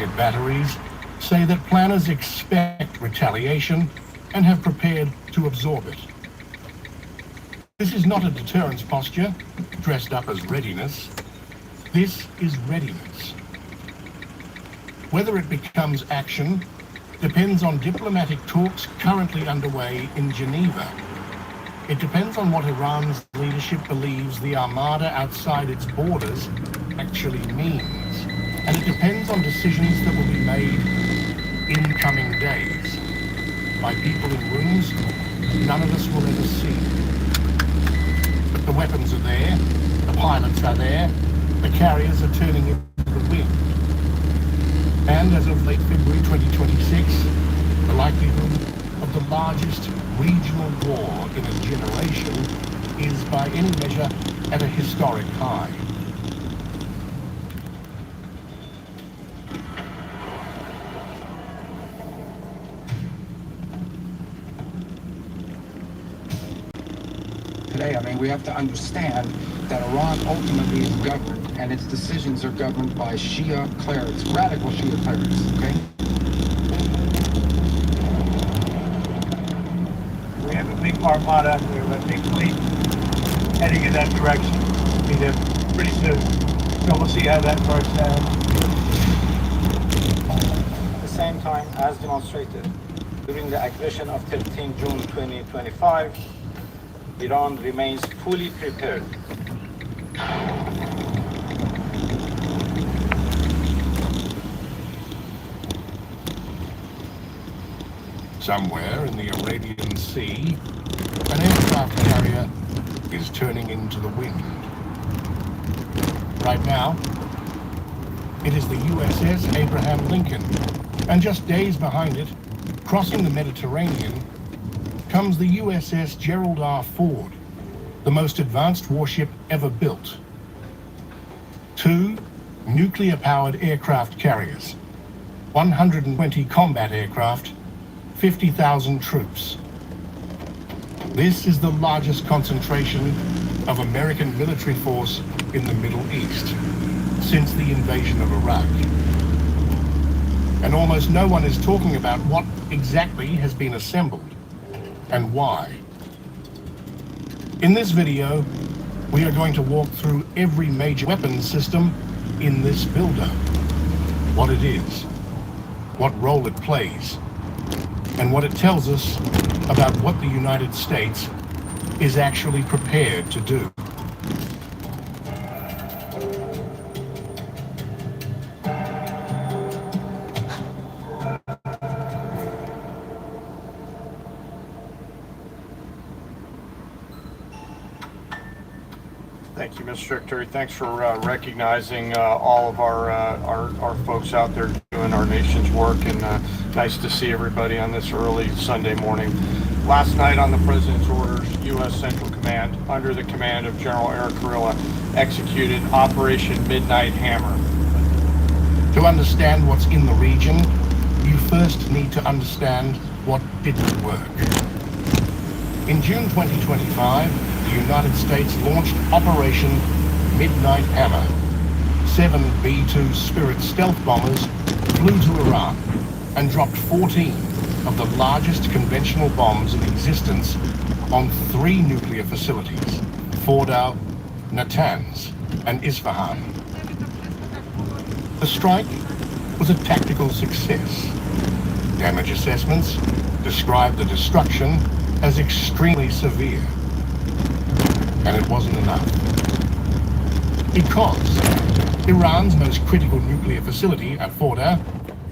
Patriot batteries say that planners expect retaliation and have prepared to absorb it. This is not a deterrence posture, dressed up as readiness. This is readiness. Whether it becomes action depends on diplomatic talks currently underway in Geneva. It depends on what Iran's leadership believes the armada outside its borders actually means. And it depends on decisions that will be made in coming days by people in rooms none of us will ever see. But the weapons are there, the pilots are there, the carriers are turning into the wind. And as of late February 2026, the likelihood of the largest regional war in a generation is by any measure at a historic high. Today, I mean, we have to understand that Iran ultimately is governed, and its decisions are governed by Shia clerics, radical Shia clerics, okay? We have a big armada, we have a big fleet heading in that direction. I mean, they're pretty soon. So we'll see how that works out. At the same time, as demonstrated during the aggression of 13 June 2025, Iran remains fully prepared. Somewhere in the Arabian Sea, an aircraft carrier is turning into the wind. Right now, it is the USS Abraham Lincoln, and just days behind it, crossing the Mediterranean, comes the USS Gerald R. Ford, the most advanced warship ever built. 2 nuclear-powered aircraft carriers, 120 combat aircraft, 50,000 troops. This is the largest concentration of American military force in the Middle East since the invasion of Iraq. And almost no one is talking about what exactly has been assembled and why. In this video, we are going to walk through every major weapons system in this buildup, what it is, what role it plays, and what it tells us about what the United States is actually prepared to do. Thank you, Mr. Secretary. Thanks for recognizing all of our folks out there doing our nation's work, and nice to see everybody on this early Sunday morning. Last night on the President's orders, U.S. Central Command, under the command of General Eric Kurilla, executed Operation Midnight Hammer. To understand what's in the region, you first need to understand what didn't work. In June 2025, the United States launched Operation Midnight Hammer. 7 B-2 Spirit stealth bombers flew to Iran and dropped 14 of the largest conventional bombs in existence on 3 nuclear facilities: Fordo, Natanz, and Isfahan. The strike was a tactical success. Damage assessments described the destruction as extremely severe. And it wasn't enough. Because Iran's most critical nuclear facility at Fordo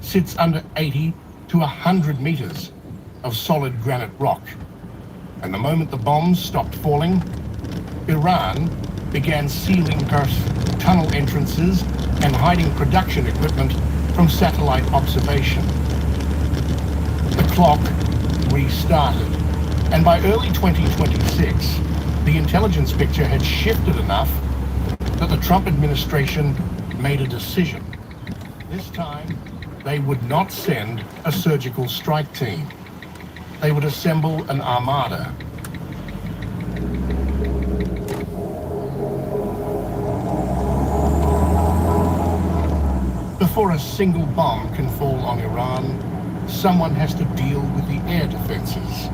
sits under 80 to 100 meters of solid granite rock. And the moment the bombs stopped falling, Iran began sealing earth tunnel entrances and hiding production equipment from satellite observation. The clock restarted, and by early 2026, the intelligence picture had shifted enough that the Trump administration made a decision. This time, they would not send a surgical strike team. They would assemble an armada. before a single bomb can fall on Iran, someone has to deal with the air defenses.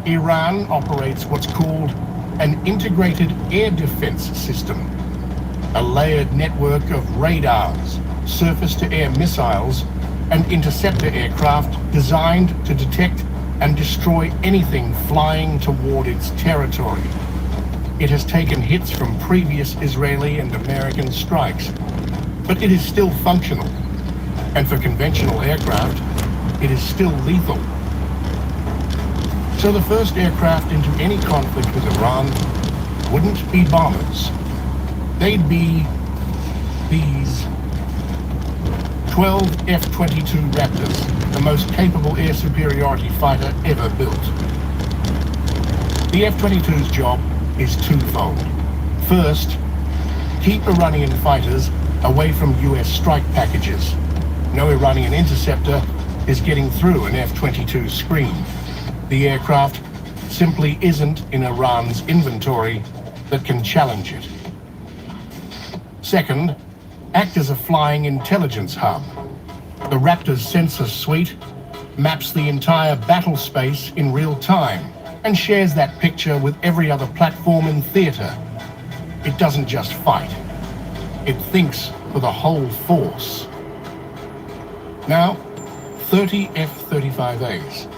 Iran operates what's called an integrated air defense system, a layered network of radars, surface-to-air missiles, and interceptor aircraft designed to detect and destroy anything flying toward its territory. It has taken hits from previous Israeli and American strikes, but it is still functional. And for conventional aircraft, it is still lethal. So the first aircraft into any conflict with Iran wouldn't be bombers. They'd be these 12 F-22 Raptors, the most capable air superiority fighter ever built. The F-22's job is twofold. First, keep Iranian fighters away from US strike packages. No Iranian interceptor is getting through an F-22 screen. The aircraft simply isn't in Iran's inventory that can challenge it. Second, act as a flying intelligence hub. The Raptor's sensor suite maps the entire battle space in real time and shares that picture with every other platform in theater. It doesn't just fight. It thinks for the whole force. Now, 30 F-35As,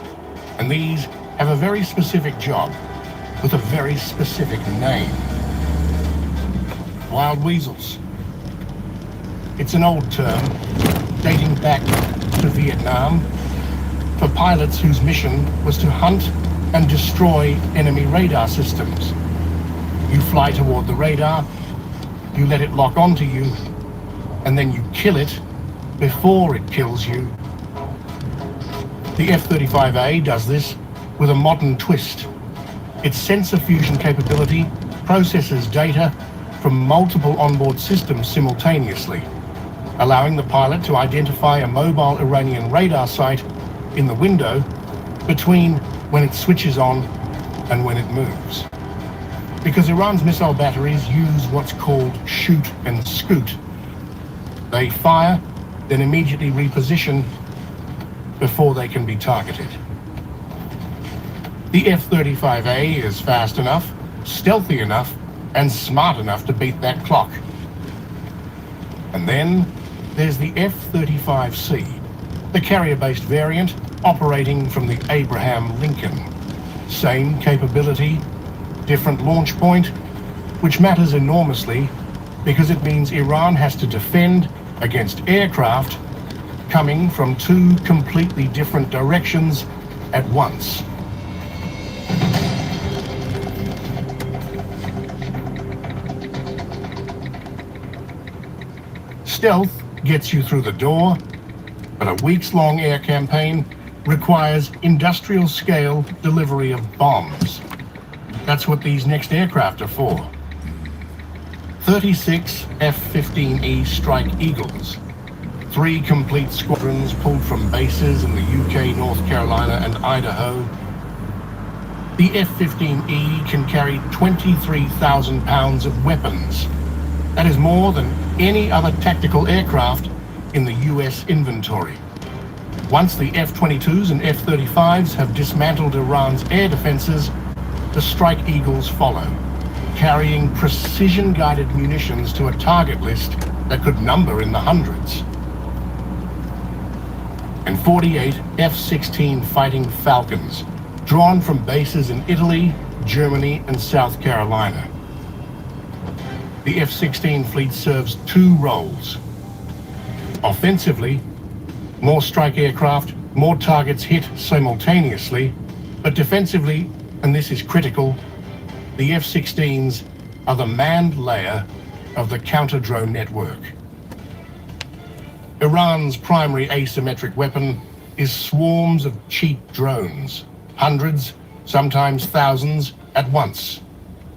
and these have a very specific job with a very specific name. Wild weasels. It's an old term dating back to Vietnam for pilots whose mission was to hunt and destroy enemy radar systems. You fly toward the radar, you let it lock onto you, and then you kill it before it kills you. The F-35A does this with a modern twist. Its sensor fusion capability processes data from multiple onboard systems simultaneously, allowing the pilot to identify a mobile Iranian radar site in the window between when it switches on and when it moves. Because Iran's missile batteries use what's called shoot and scoot. They fire, then immediately reposition before they can be targeted. The F-35A is fast enough, stealthy enough, and smart enough to beat that clock. And then there's the F-35C, the carrier-based variant operating from the Abraham Lincoln. Same capability, different launch point, which matters enormously because it means Iran has to defend against aircraft coming from two completely different directions at once. Stealth gets you through the door, but a weeks-long air campaign requires industrial-scale delivery of bombs. That's what these next aircraft are for. 36 F-15E Strike Eagles, 3 complete squadrons pulled from bases in the UK, North Carolina, and Idaho. The F-15E can carry 23,000 pounds of weapons. That is more than any other tactical aircraft in the US inventory. Once the F-22s and F-35s have dismantled Iran's air defenses, the Strike Eagles follow, carrying precision-guided munitions to a target list that could number in the hundreds. And 48 F-16 Fighting Falcons, drawn from bases in Italy, Germany, and South Carolina. The F-16 fleet serves 2 roles. Offensively, more strike aircraft, more targets hit simultaneously, but defensively, and this is critical, the F-16s are the manned layer of the counter-drone network. Iran's primary asymmetric weapon is swarms of cheap drones, hundreds, sometimes thousands, at once.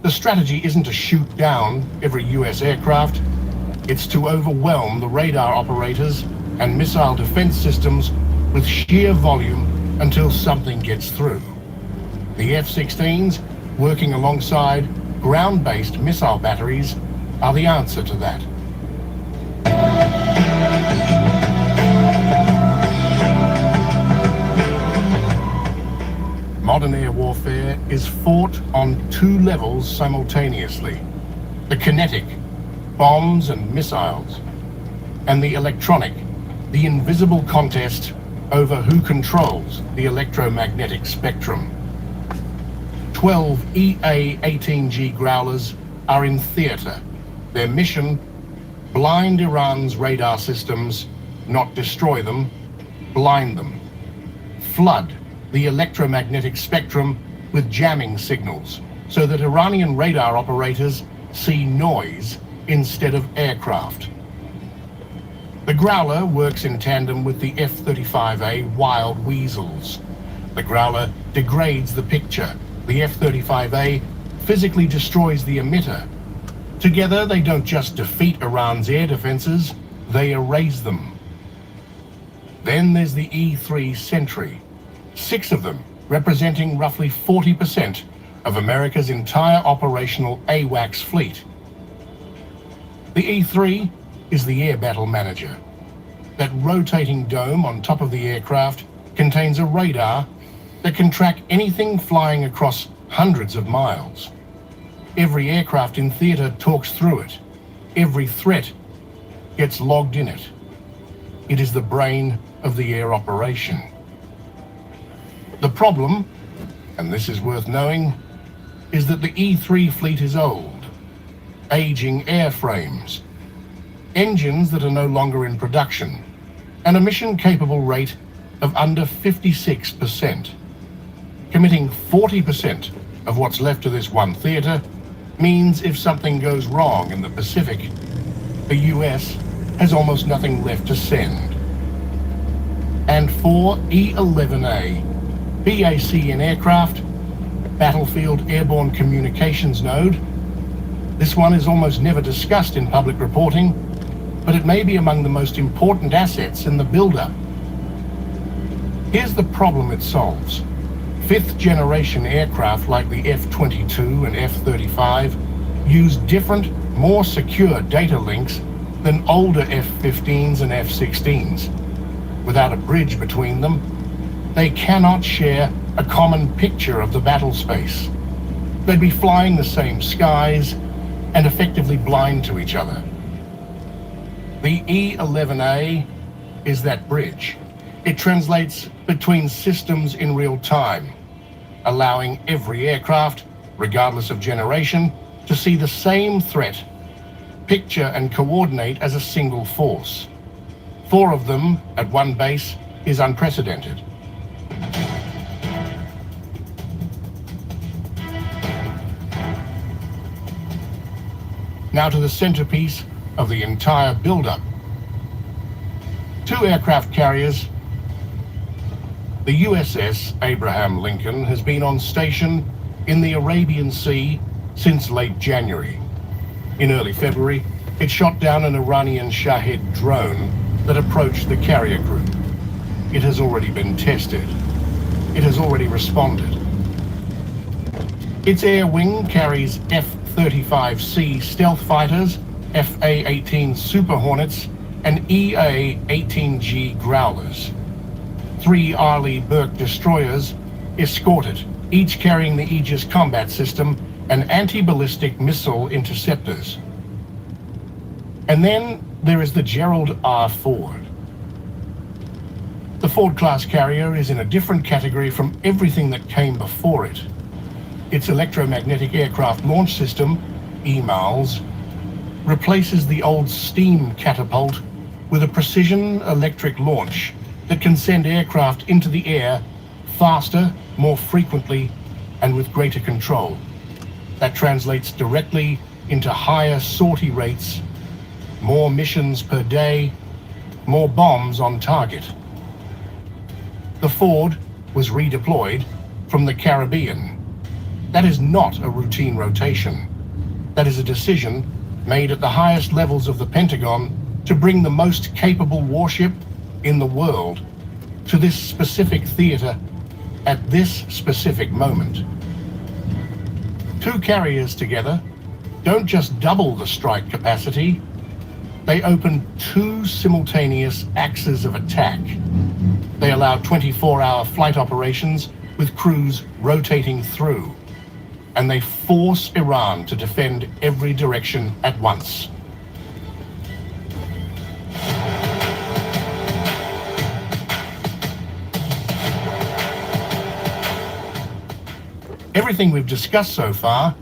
The strategy isn't to shoot down every US aircraft, it's to overwhelm the radar operators and missile defense systems with sheer volume until something gets through. The F-16s, working alongside ground-based missile batteries, are the answer to that. modern air warfare is fought on two levels simultaneously: the kinetic, bombs and missiles, and the electronic, the invisible contest over who controls the electromagnetic spectrum. 12 EA-18G Growlers are in theater. Their mission: blind Iran's radar systems, not destroy them, blind them. Flood the electromagnetic spectrum with jamming signals so that Iranian radar operators see noise instead of aircraft. The Growler works in tandem with the F-35A Wild Weasels. The Growler degrades the picture. The F-35A physically destroys the emitter. Together, they don't just defeat Iran's air defenses, they erase them. Then there's the E-3 Sentry, 6 of them representing roughly 40% of America's entire operational AWACS fleet. The E-3 is the air battle manager. That rotating dome on top of the aircraft contains a radar that can track anything flying across hundreds of miles. Every aircraft in theater talks through it. Every threat gets logged in it. It is the brain of the air operation. The problem, and this is worth knowing, is that the E-3 fleet is old. Aging airframes, engines that are no longer in production, and a mission-capable rate of under 56%. Committing 40% of what's left of this one theater means if something goes wrong in the Pacific, the US has almost nothing left to send. And for E-11A, BAC in aircraft, Battlefield Airborne Communications Node, this one is almost never discussed in public reporting, but it may be among the most important assets in the buildup. Here's the problem it solves. 5th-generation aircraft like the F-22 and F-35 use different, more secure data links than older F-15s and F-16s. Without a bridge between them, they cannot share a common picture of the battle space. They'd be flying the same skies and effectively blind to each other. The E-11A is that bridge. It translates between systems in real time, allowing every aircraft, regardless of generation, to see the same threat, picture and coordinate as a single force. 4 of them at one base is unprecedented. Now to the centerpiece of the entire buildup. 2 aircraft carriers. The USS Abraham Lincoln has been on station in the Arabian Sea since late January. In early February, it shot down an Iranian Shahed drone that approached the carrier group. It has already been tested. It has already responded. Its air wing carries F-35C stealth fighters, FA-18 Super Hornets, and EA-18G Growlers. 3 Arleigh Burke destroyers escort it, each carrying the Aegis combat system and anti-ballistic missile interceptors. And then there is the Gerald R. Ford. The Ford-class carrier is in a different category from everything that came before it. Its electromagnetic aircraft launch system, EMALS, replaces the old steam catapult with a precision electric launch that can send aircraft into the air faster, more frequently, and with greater control. That translates directly into higher sortie rates, more missions per day, more bombs on target. The Ford was redeployed from the Caribbean. That is not a routine rotation. That is a decision made at the highest levels of the Pentagon to bring the most capable warship in the world to this specific theater at this specific moment. 2 carriers together don't just double the strike capacity, they open 2 simultaneous axes of attack. They allow 24-hour flight operations with crews rotating through, and they force Iran to defend every direction at once. Everything we've discussed so far,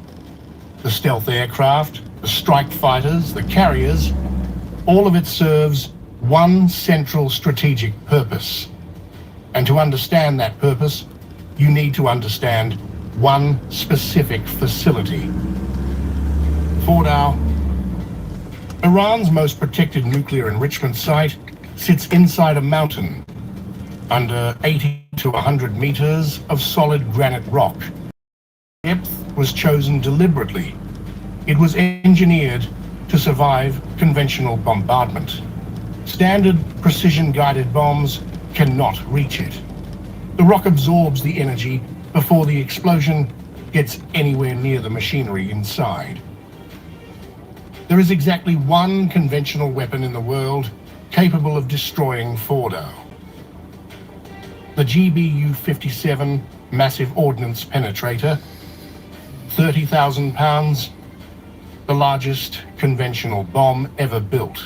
the stealth aircraft, the strike fighters, the carriers, all of it serves one central strategic purpose. And to understand that purpose, you need to understand one specific facility. Fordo, Iran's most protected nuclear enrichment site, sits inside a mountain under 80 to 100 meters of solid granite rock. Depth was chosen deliberately. It was engineered to survive conventional bombardment. Standard precision-guided bombs cannot reach it. The rock absorbs the energy before the explosion gets anywhere near the machinery inside. There is exactly one conventional weapon in the world capable of destroying Fordo. The GBU-57 massive ordnance penetrator, 30,000 pounds, the largest conventional bomb ever built.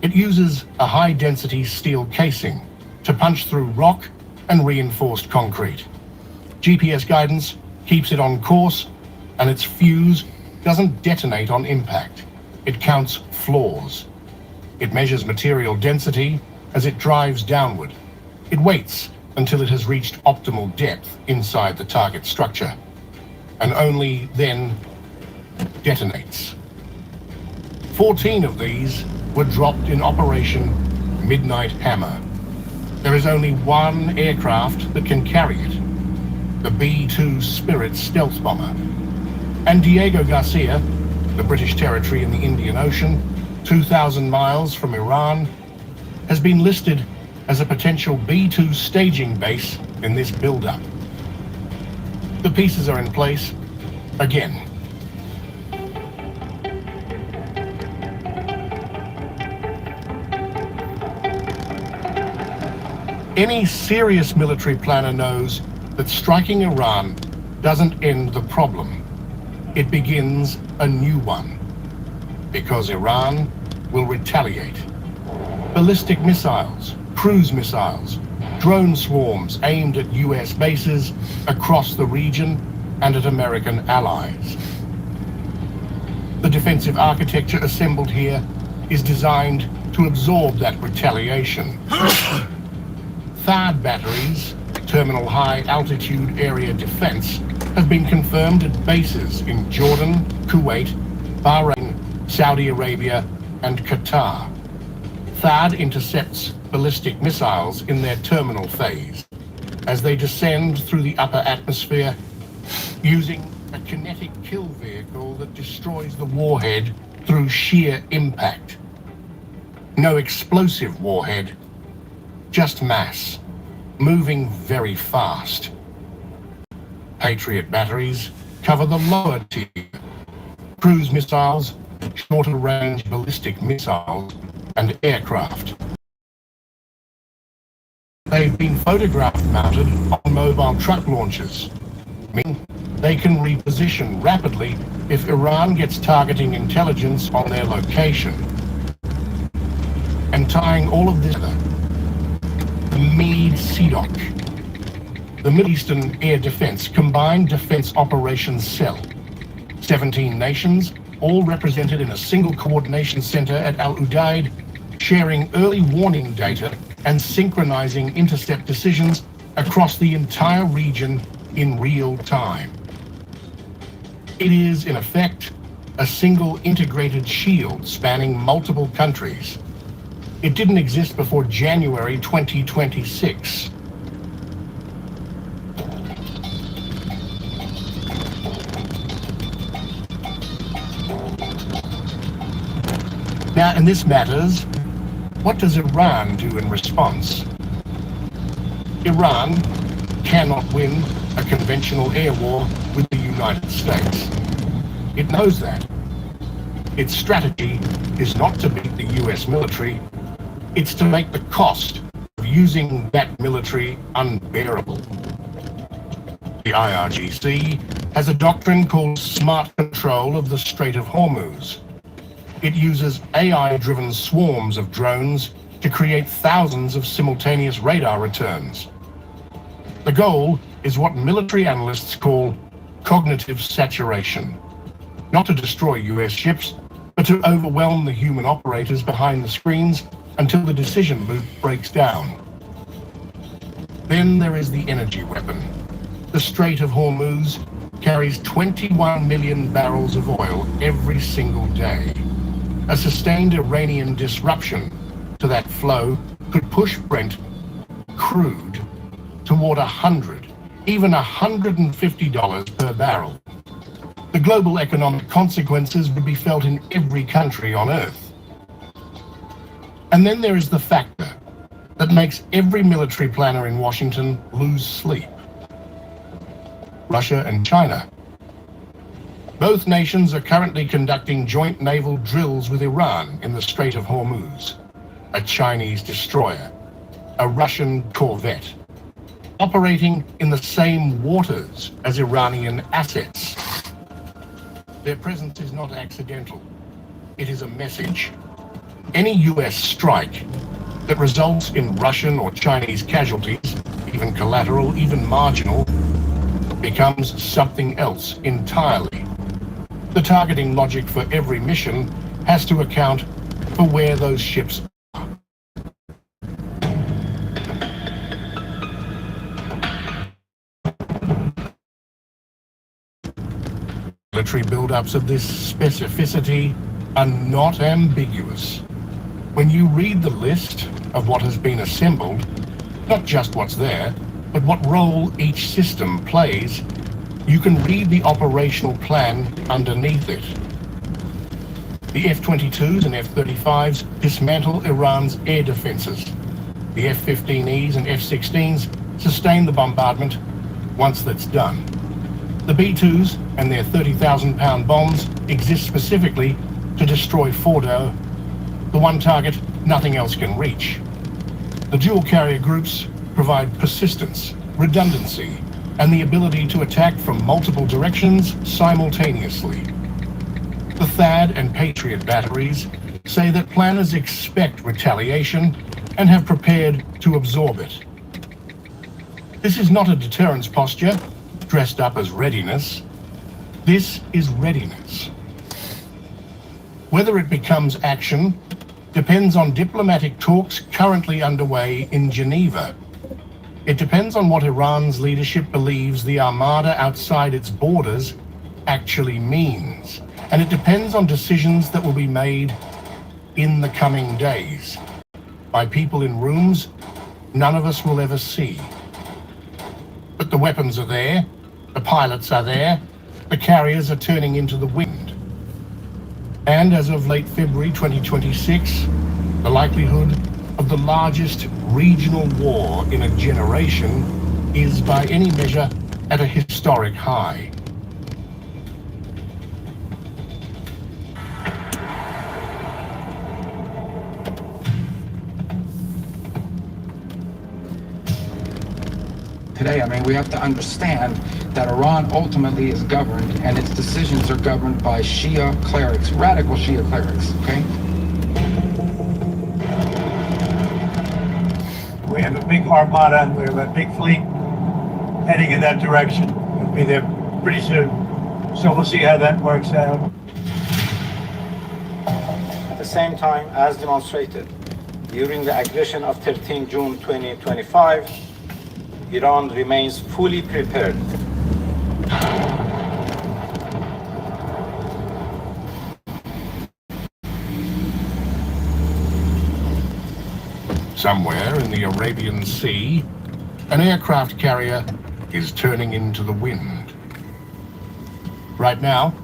It uses a high-density steel casing to punch through rock and reinforced concrete. GPS guidance keeps it on course, and its fuse doesn't detonate on impact. It counts floors. It measures material density as it drives downward. It waits until it has reached optimal depth inside the target structure, and only then detonates. 14 of these were dropped in Operation Midnight Hammer. There is only one aircraft that can carry it, the B-2 Spirit stealth bomber. And Diego Garcia, the British territory in the Indian Ocean, 2,000 miles from Iran, has been listed as a potential B-2 staging base in this buildup. The pieces are in place again. Any serious military planner knows that striking Iran doesn't end the problem. It begins a new one, because Iran will retaliate. Ballistic missiles, cruise missiles, drone swarms aimed at US bases across the region and at American allies. The defensive architecture assembled here is designed to absorb that retaliation. THAAD batteries, Terminal High Altitude Area Defense, have been confirmed at bases in Jordan, Kuwait, Bahrain, Saudi Arabia, and Qatar. THAAD intercepts ballistic missiles in their terminal phase as they descend through the upper atmosphere using a kinetic kill vehicle that destroys the warhead through sheer impact. No explosive warhead, just mass, moving very fast. Patriot batteries cover the lower tier. Cruise missiles, shorter range ballistic missiles, and aircraft. They've been photograph mounted on mobile truck launchers, meaning they can reposition rapidly if Iran gets targeting intelligence on their location. And tying all of this together, the MEAD-CDOC, the Middle Eastern Air Defense Combined Defense Operations Cell. 17 nations, all represented in a single coordination center at Al Udeid, sharing early warning data and synchronizing intercept decisions across the entire region in real time. It is, in effect, a single integrated shield spanning multiple countries. It didn't exist before January 2026. Now, and this matters, what does Iran do in response? Iran cannot win a conventional air war with the United States. It knows that. Its strategy is not to beat the US military, it's to make the cost of using that military unbearable. The IRGC has a doctrine called smart control of the Strait of Hormuz. It uses AI-driven swarms of drones to create thousands of simultaneous radar returns. The goal is what military analysts call cognitive saturation. Not to destroy US ships, but to overwhelm the human operators behind the screens until the decision loop breaks down. Then there is the energy weapon. The Strait of Hormuz carries 21 million barrels of oil every single day. A sustained Iranian disruption to that flow could push Brent crude toward $100, even $150 per barrel. The global economic consequences would be felt in every country on Earth. And then there is the factor that makes every military planner in Washington lose sleep. Russia and China. Both nations are currently conducting joint naval drills with Iran in the Strait of Hormuz. A Chinese destroyer, a Russian corvette, operating in the same waters as Iranian assets. Their presence is not accidental. It is a message. Any US strike that results in Russian or Chinese casualties, even collateral, even marginal, becomes something else entirely. The targeting logic for every mission has to account for where those ships are. Military buildups of this specificity are not ambiguous. When you read the list of what has been assembled, not just what's there, but what role each system plays, you can read the operational plan underneath it. The F-22s and F-35s dismantle Iran's air defenses. The F-15Es and F-16s sustain the bombardment once that's done. The B-2s and their 30,000-pound bombs exist specifically to destroy Fordo, the one target nothing else can reach. The dual carrier groups provide persistence, redundancy, and the ability to attack from multiple directions simultaneously. The THAAD and Patriot batteries say that planners expect retaliation and have prepared to absorb it. This is not a deterrence posture dressed up as readiness. This is readiness. Whether it becomes action depends on diplomatic talks currently underway in Geneva. It depends on what Iran's leadership believes the armada outside its borders actually means. And it depends on decisions that will be made in the coming days by people in rooms none of us will ever see. But the weapons are there, the pilots are there, the carriers are turning into the wind. And as of late February 2026, the likelihood of the largest regional war in a generation is by any measure at a historic high. Today, we have to understand that Iran ultimately is governed, and its decisions are governed by Shia clerics, radical Shia clerics, okay? We have a big armada, we have a big fleet heading in that direction. We'll be there pretty soon. So we'll see how that works out. At the same time, as demonstrated during the aggression of 13 June 2025, Iran remains fully prepared. Somewhere in the Arabian Sea, an aircraft carrier is turning into the wind. Right now,